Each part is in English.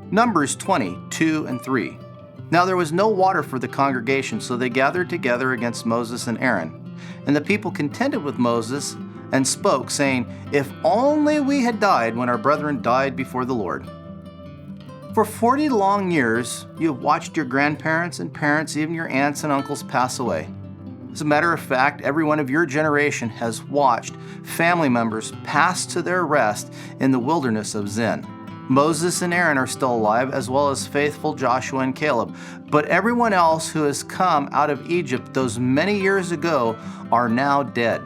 Numbers 20, 2 and 3. Now there was no water for the congregation, so they gathered together against Moses and Aaron. And the people contended with Moses and spoke, saying, If only we had died when our brethren died before the Lord. For 40 long years, you have watched your grandparents and parents, even your aunts and uncles, pass away. As a matter of fact, every one of your generation has watched family members pass to their rest in the wilderness of Zin. Moses and Aaron are still alive, as well as faithful Joshua and Caleb. But everyone else who has come out of Egypt those many years ago are now dead.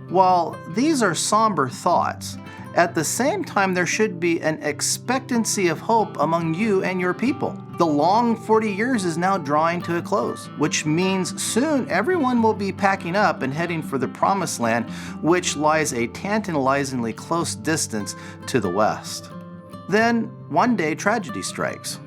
While these are somber thoughts, at the same time there should be an expectancy of hope among you and your people. The long 40 years is now drawing to a close, which means soon everyone will be packing up and heading for the promised land, which lies a tantalizingly close distance to the west. Then, one day, tragedy strikes.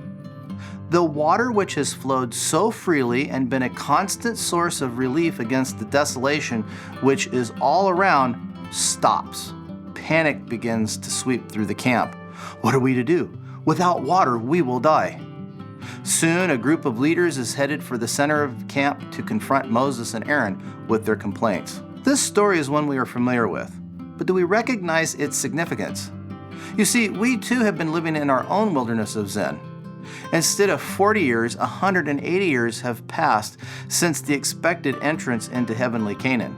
The water which has flowed so freely and been a constant source of relief against the desolation which is all around stops. Panic begins to sweep through the camp. What are we to do? Without water, we will die. Soon, a group of leaders is headed for the center of camp to confront Moses and Aaron with their complaints. This story is one we are familiar with, but do we recognize its significance? You see, we too have been living in our own wilderness of Zin. Instead of 40 years, 180 years have passed since the expected entrance into heavenly Canaan.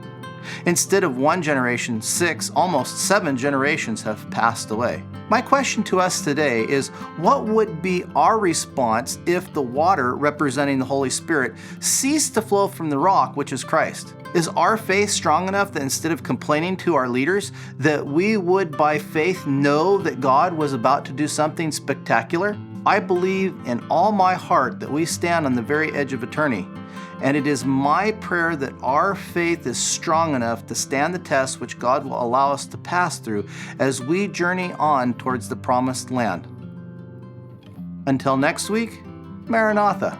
Instead of one generation, 6, almost 7 generations have passed away. My question to us today is, what would be our response if the water representing the Holy Spirit ceased to flow from the rock, which is Christ? Is our faith strong enough that instead of complaining to our leaders, that we would by faith know that God was about to do something spectacular? I believe in all my heart that we stand on the very edge of eternity, and it is my prayer that our faith is strong enough to stand the test which God will allow us to pass through as we journey on towards the promised land. Until next week, Maranatha.